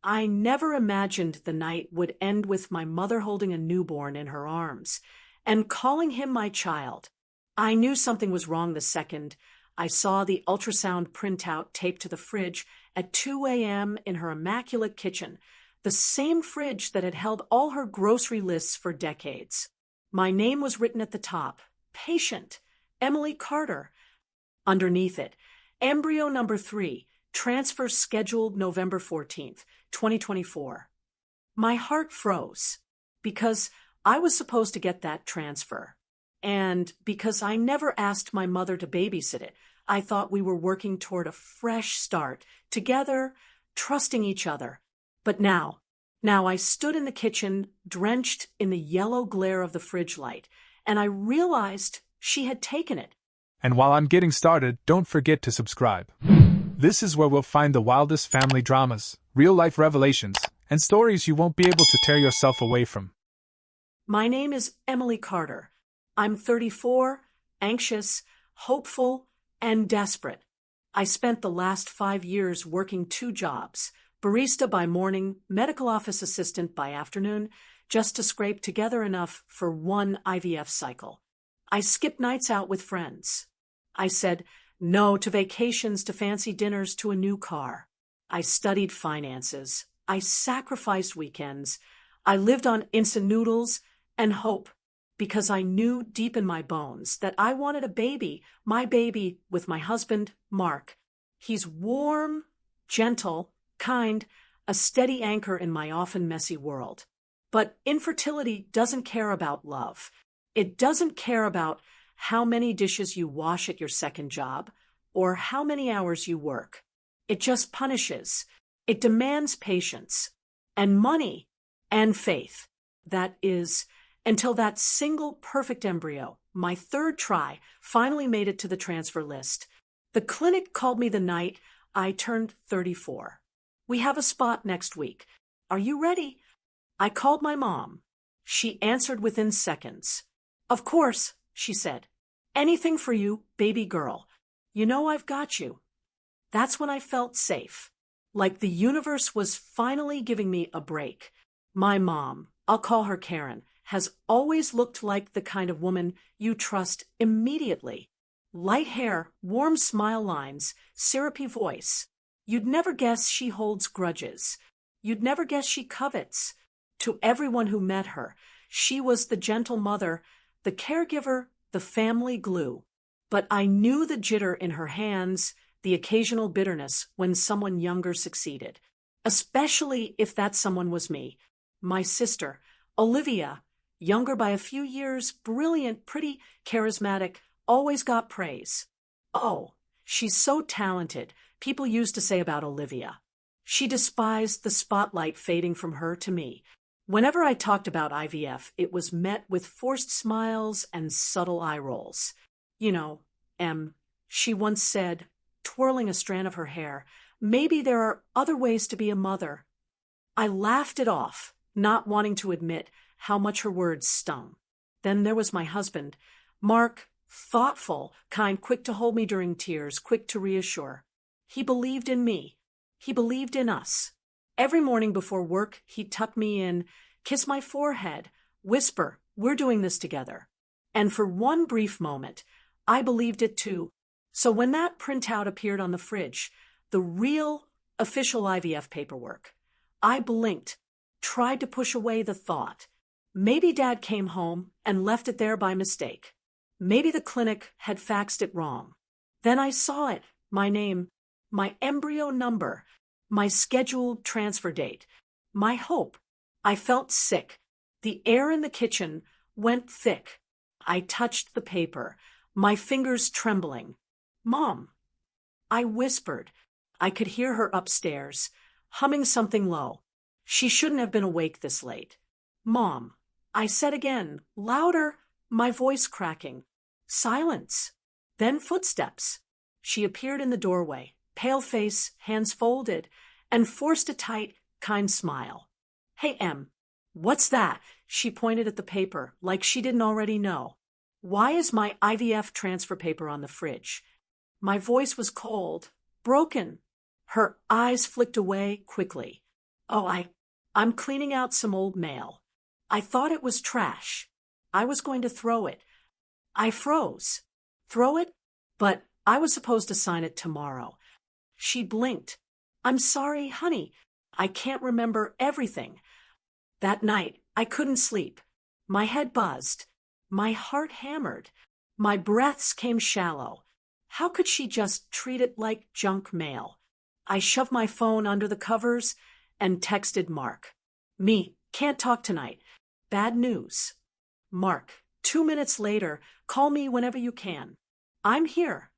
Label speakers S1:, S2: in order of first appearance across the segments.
S1: I never imagined the night would end with my mother holding a newborn in her arms and calling him my child. I knew something was wrong the second I saw the ultrasound printout taped to the fridge at 2 a.m. in her immaculate kitchen, the same fridge that had held all her grocery lists for decades. My name was written at the top, patient, Emily Carter. Underneath it, embryo number 3, transfer scheduled November 14th, 2024. My heart froze because I was supposed to get that transfer. And because I never asked my mother to babysit it, I thought we were working toward a fresh start, together, trusting each other. But now I stood in the kitchen, drenched in the yellow glare of the fridge light, and I realized she had taken it.
S2: And while I'm getting started, don't forget to subscribe. This is where we'll find the wildest family dramas, real-life revelations, and stories you won't be able to tear yourself away from.
S1: My name is Emily Carter. I'm 34, anxious, hopeful, and desperate. I spent the last 5 years working 2 jobs, barista by morning, medical office assistant by afternoon, just to scrape together enough for 1 IVF cycle. I skipped nights out with friends. I said no to vacations, to fancy dinners, to a new car. I studied finances. I sacrificed weekends. I lived on instant noodles and hope, because I knew deep in my bones that I wanted a baby, my baby, with my husband, Mark. He's warm, gentle, kind, a steady anchor in my often messy world. But infertility doesn't care about love. It doesn't care about how many dishes you wash at your second job or how many hours you work. It just punishes. It demands patience and money and faith. That is, until that single perfect embryo, my 3rd try, finally made it to the transfer list. The clinic called me the night I turned 34. We have a spot next week. Are you ready? I called my mom. She answered within seconds. Of course, she said. Anything for you, baby girl. You know I've got you. That's when I felt safe. Like the universe was finally giving me a break. My mom, I'll call her Karen, has always looked like the kind of woman you trust immediately. Light hair, warm smile lines, syrupy voice. You'd never guess she holds grudges. You'd never guess she covets. To everyone who met her, she was the gentle mother, the caregiver, the family glue. But I knew the jitter in her hands, the occasional bitterness when someone younger succeeded. Especially if that someone was me. My sister, Olivia, younger by a few years, brilliant, pretty, charismatic, always got praise. Oh, she's so talented, people used to say about Olivia. She despised the spotlight fading from her to me. Whenever I talked about IVF, it was met with forced smiles and subtle eye rolls. You know, she once said, twirling a strand of her hair, maybe there are other ways to be a mother. I laughed it off, not wanting to admit how much her words stung. Then there was my husband, Mark, thoughtful, kind, quick to hold me during tears, quick to reassure. He believed in me. He believed in us. Every morning before work, he'd tuck me in, kiss my forehead, whisper, we're doing this together. And for one brief moment, I believed it too. So when that printout appeared on the fridge, the real, official IVF paperwork, I blinked, tried to push away the thought. Maybe Dad came home and left it there by mistake. Maybe the clinic had faxed it wrong. Then I saw it, my name, my embryo number, my scheduled transfer date, my hope. I felt sick. The air in the kitchen went thick. I touched the paper, my fingers trembling. Mom, I whispered. I could hear her upstairs, humming something low. She shouldn't have been awake this late. Mom, I said again, louder, my voice cracking. Silence. Then footsteps. She appeared in the doorway, pale face, hands folded, and forced a tight, kind smile. Hey, Em, what's that? She pointed at the paper, like she didn't already know. Why is my IVF transfer paper on the fridge? My voice was cold, broken. Her eyes flicked away quickly. Oh, I'm cleaning out some old mail. I thought it was trash. I was going to throw it. I froze. Throw it? But I was supposed to sign it tomorrow. She blinked. I'm sorry, honey. I can't remember everything. That night, I couldn't sleep. My head buzzed. My heart hammered. My breaths came shallow. How could she just treat it like junk mail? I shoved my phone under the covers and texted Mark. Me, can't talk tonight. Bad news. Mark, 2 minutes later, call me whenever you can. I'm here.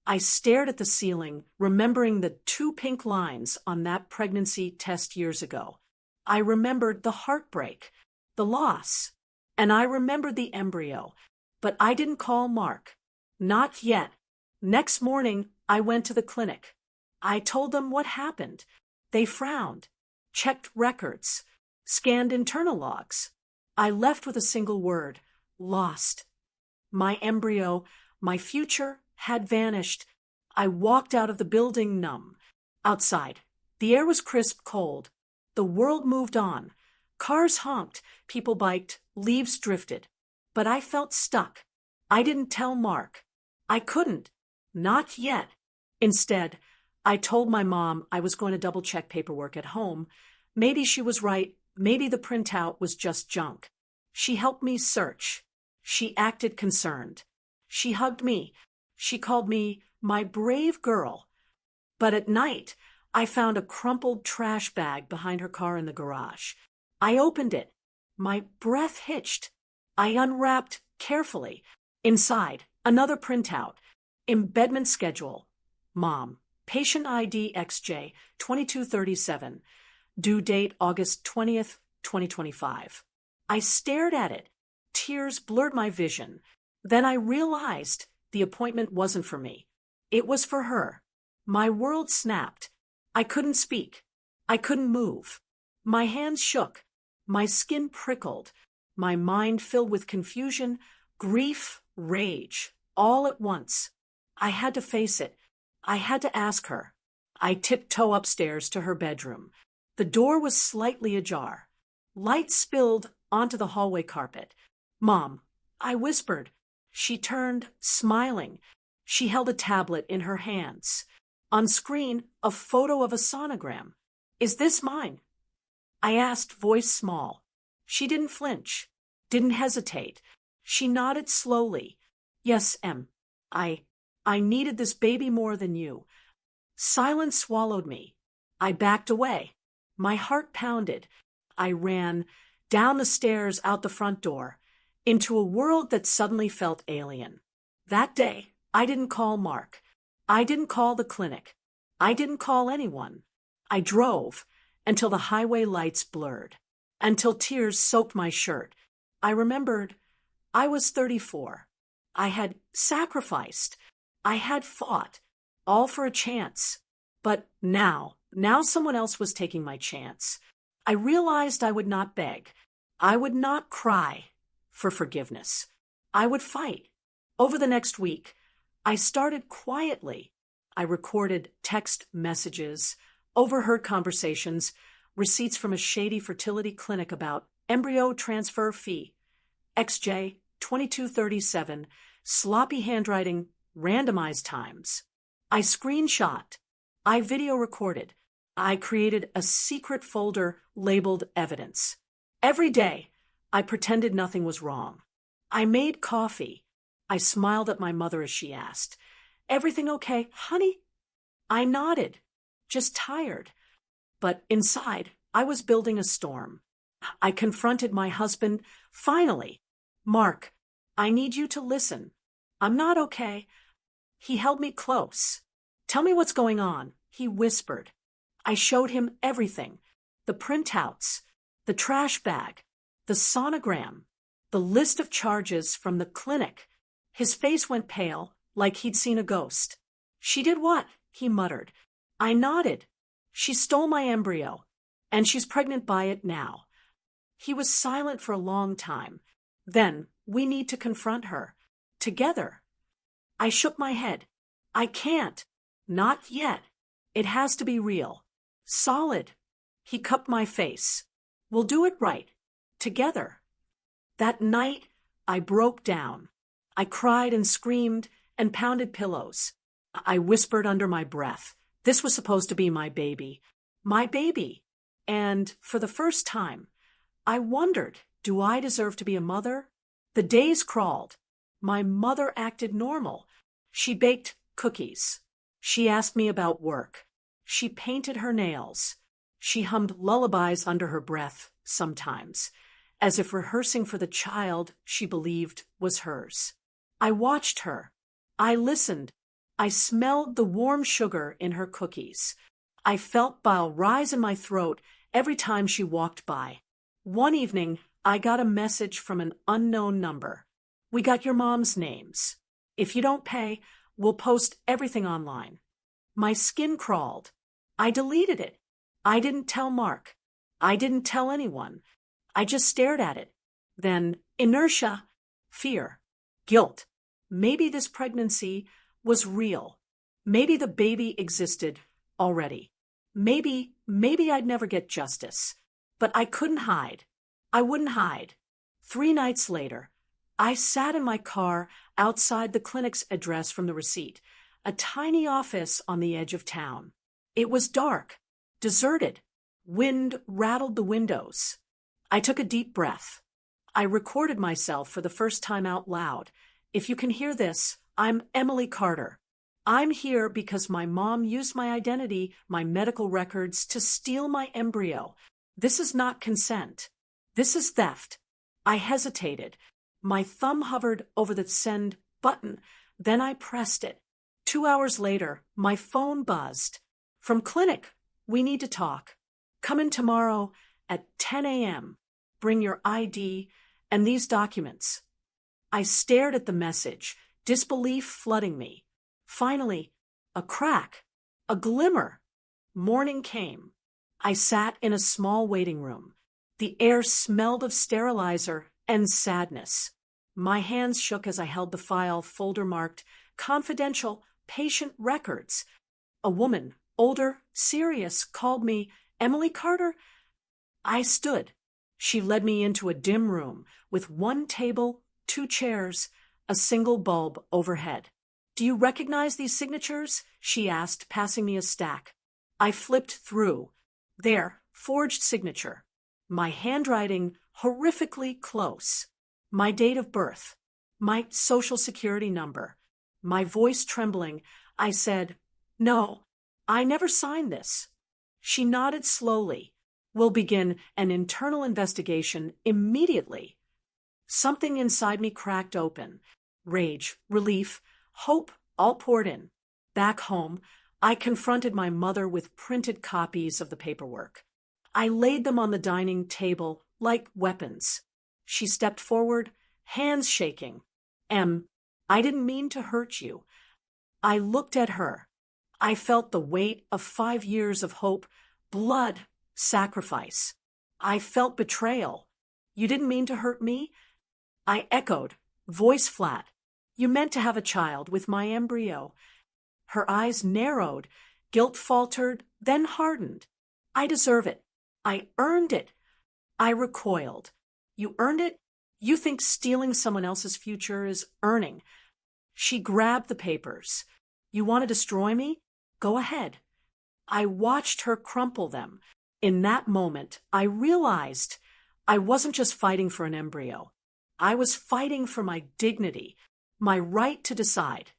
S1: I stared at the ceiling, remembering the 2 pink lines on that pregnancy test years ago. I remembered the heartbreak, the loss, and I remembered the embryo. But I didn't call Mark. Not yet. Next morning, I went to the clinic. I told them what happened. They frowned, checked records, scanned internal logs. I left with a single word: lost. My embryo, my future, had vanished. I walked out of the building numb. Outside, the air was crisp cold. The world moved on. Cars honked, people biked, leaves drifted. But I felt stuck. I didn't tell Mark. I couldn't. Not yet. Instead, I told my mom I was going to double-check paperwork at home. Maybe she was right. Maybe the printout was just junk. She helped me search. She acted concerned. She hugged me. She called me my brave girl. But at night, I found a crumpled trash bag behind her car in the garage. I opened it. My breath hitched. I unwrapped carefully. Inside, another printout. Embedment schedule. Mom. Patient ID XJ 2237. Due date August 20th, 2025. I stared at it. Tears blurred my vision. Then I realized the appointment wasn't for me. It was for her. My world snapped. I couldn't speak. I couldn't move. My hands shook. My skin prickled. My mind filled with confusion, grief, rage, all at once. I had to face it. I had to ask her. I tiptoed upstairs to her bedroom. The door was slightly ajar. Light spilled onto the hallway carpet. Mom, I whispered. She turned, smiling. She held a tablet in her hands. On screen, a photo of a sonogram. Is this mine? I asked, voice small. She didn't flinch, didn't hesitate. She nodded slowly. Yes, Em. I needed this baby more than you. Silence swallowed me. I backed away. My heart pounded. I ran down the stairs out the front door, into a world that suddenly felt alien. That day, I didn't call Mark. I didn't call the clinic. I didn't call anyone. I drove until the highway lights blurred, until tears soaked my shirt. I remembered I was 34. I had sacrificed. I had fought, all for a chance. But now someone else was taking my chance. I realized I would not beg. I would not cry for forgiveness. I would fight. Over the next week, I started quietly. I recorded text messages, overheard conversations, receipts from a shady fertility clinic about embryo transfer fee, XJ 2237, sloppy handwriting, randomized times. I screenshot. I video recorded. I created a secret folder labeled evidence. Every day, I pretended nothing was wrong. I made coffee. I smiled at my mother as she asked, "Everything okay, honey?" I nodded, just tired. But inside, I was building a storm. I confronted my husband, finally. "Mark, I need you to listen. I'm not okay." He held me close. "Tell me what's going on," he whispered. I showed him everything. The printouts, the trash bag, the sonogram, the list of charges from the clinic. His face went pale, like he'd seen a ghost. "She did what?" he muttered. I nodded. "She stole my embryo, and she's pregnant by it now." He was silent for a long time. "Then we need to confront her. Together." I shook my head. "I can't. Not yet. It has to be real. Solid." He cupped my face. We'll do it right. Together. That night, I broke down. I cried and screamed and pounded pillows. I whispered under my breath. This was supposed to be my baby. My baby. And for the first time, I wondered, do I deserve to be a mother? The days crawled. My mother acted normal. She baked cookies. She asked me about work. She painted her nails. She hummed lullabies under her breath sometimes, as if rehearsing for the child she believed was hers. I watched her. I listened. I smelled the warm sugar in her cookies. I felt bile rise in my throat every time she walked by. One evening, I got a message from an unknown number. We got your mom's names. If you don't pay, we'll post everything online. My skin crawled. I deleted it. I didn't tell Mark. I didn't tell anyone. I just stared at it. Then inertia, fear, guilt. Maybe this pregnancy was real. Maybe the baby existed already. Maybe I'd never get justice. But I couldn't hide. I wouldn't hide. 3 nights later, I sat in my car outside the clinic's address from the receipt, a tiny office on the edge of town. It was dark, deserted. Wind rattled the windows. I took a deep breath. I recorded myself for the first time out loud. If you can hear this, I'm Emily Carter. I'm here because my mom used my identity, my medical records, to steal my embryo. This is not consent. This is theft. I hesitated. My thumb hovered over the send button. Then I pressed it. 2 hours later, my phone buzzed. From clinic, we need to talk. Come in tomorrow at 10 a.m. Bring your ID and these documents. I stared at the message, disbelief flooding me. Finally, a crack, a glimmer. Morning came. I sat in a small waiting room. The air smelled of sterilizer and sadness. My hands shook as I held the file, folder marked confidential patient records. A woman, older, serious, called me Emily Carter. I stood. She led me into a dim room with 1 table, 2 chairs, a single bulb overhead. Do you recognize these signatures? She asked, passing me a stack. I flipped through. There, forged signature. My handwriting horrifically close. My date of birth. My social security number. My voice trembling, I said, "No, I never signed this." She nodded slowly. "We'll begin an internal investigation immediately." Something inside me cracked open. Rage, relief, hope all poured in. Back home, I confronted my mother with printed copies of the paperwork. I laid them on the dining table like weapons. She stepped forward, hands shaking. I didn't mean to hurt you." I looked at her. I felt the weight of 5 years of hope, blood, sacrifice. I felt betrayal. "You didn't mean to hurt me?" I echoed, voice flat. "You meant to have a child with my embryo." Her eyes narrowed, guilt faltered, then hardened. "I deserve it. I earned it." I recoiled. "You earned it? You think stealing someone else's future is earning?" She grabbed the papers. "You want to destroy me? Go ahead." I watched her crumple them. In that moment, I realized I wasn't just fighting for an embryo. I was fighting for my dignity, my right to decide,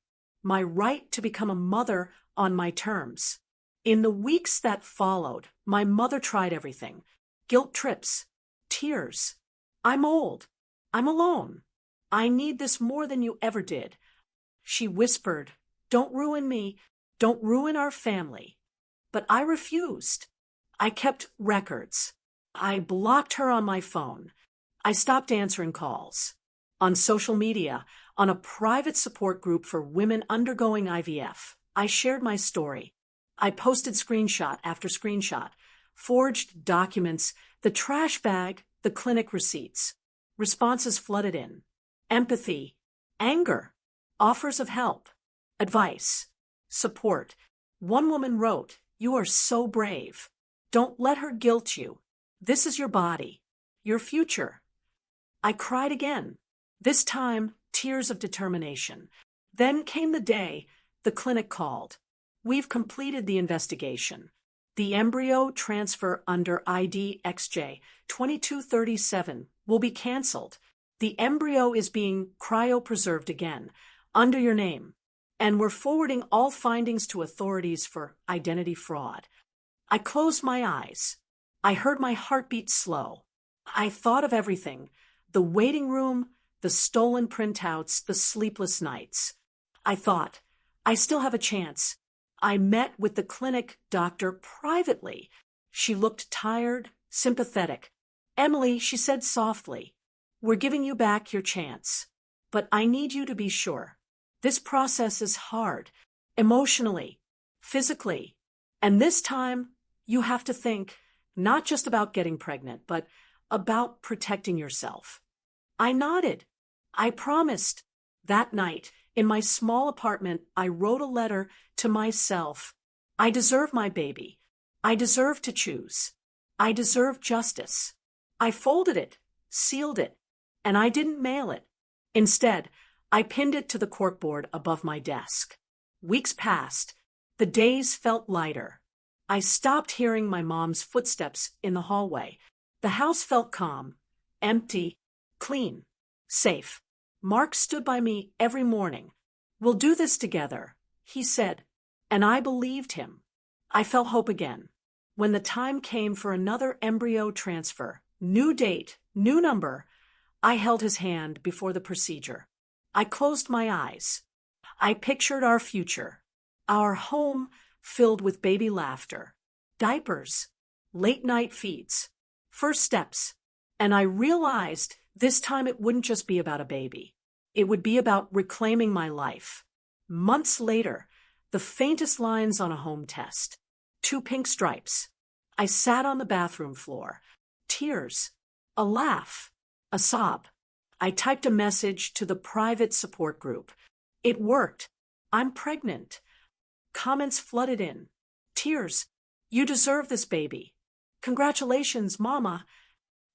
S1: my right to become a mother on my terms. In the weeks that followed, my mother tried everything. Guilt trips, tears. "I'm old. I'm alone. I need this more than you ever did." She whispered, "Don't ruin me. Don't ruin our family." But I refused. I kept records. I blocked her on my phone. I stopped answering calls. On social media, on a private support group for women undergoing IVF, I shared my story. I posted screenshot after screenshot, forged documents, the trash bag, the clinic receipts. Responses flooded in. Empathy, anger, offers of help, advice, support. One woman wrote, "You are so brave." Don't let her guilt you. This is your body, your future. I cried again. This time, tears of determination. Then came the day the clinic called. We've completed the investigation. The embryo transfer under ID XJ 2237 will be canceled. The embryo is being cryopreserved again, under your name, and we're forwarding all findings to authorities for identity fraud. I closed my eyes. I heard my heartbeat slow. I thought of everything: the waiting room, the stolen printouts, the sleepless nights. I thought, I still have a chance. I met with the clinic doctor privately. She looked tired, sympathetic. "Emily," she said softly, "we're giving you back your chance. But I need you to be sure. This process is hard, emotionally, physically. And this time, you have to think not just about getting pregnant, but about protecting yourself." I nodded. I promised. That night, in my small apartment, I wrote a letter to myself. I deserve my baby. I deserve to choose. I deserve justice. I folded it, sealed it, and I didn't mail it. Instead, I pinned it to the corkboard above my desk. Weeks passed. The days felt lighter. I stopped hearing my mom's footsteps in the hallway. The house felt calm, empty, clean, safe. Mark stood by me every morning. "We'll do this together," he said, and I believed him. I felt hope again. When the time came for another embryo transfer, new date, new number, I held his hand before the procedure. I closed my eyes. I pictured our future, our home filled with baby laughter, diapers, late-night feeds, first steps, and I realized this time it wouldn't just be about a baby. It would be about reclaiming my life. Months later, the faintest lines on a home test, 2 pink stripes. I sat on the bathroom floor. Tears, a laugh, a sob. I typed a message to the private support group. It worked. "I'm pregnant." Comments flooded in. Tears. "You deserve this baby." "Congratulations, Mama."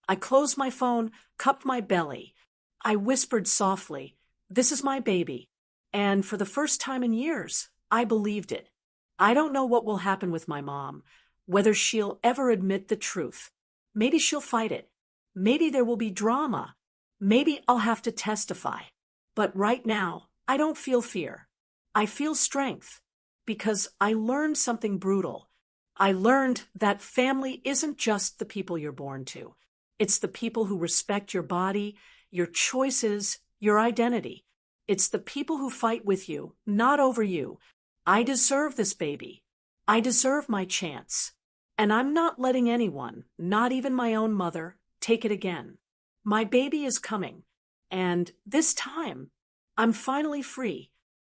S1: I closed my phone, cupped my belly. I whispered softly, "This is my baby." And for the first time in years, I believed it. I don't know what will happen with my mom, whether she'll ever admit the truth. Maybe she'll fight it. Maybe there will be drama. Maybe I'll have to testify. But right now, I don't feel fear. I feel strength, because I learned something brutal. I learned that family isn't just the people you're born to. It's the people who respect your body, your choices, your identity. It's the people who fight with you, not over you. I deserve this baby. I deserve my chance. And I'm not letting anyone, not even my own mother, take it again. My baby is coming. And this time, I'm finally free.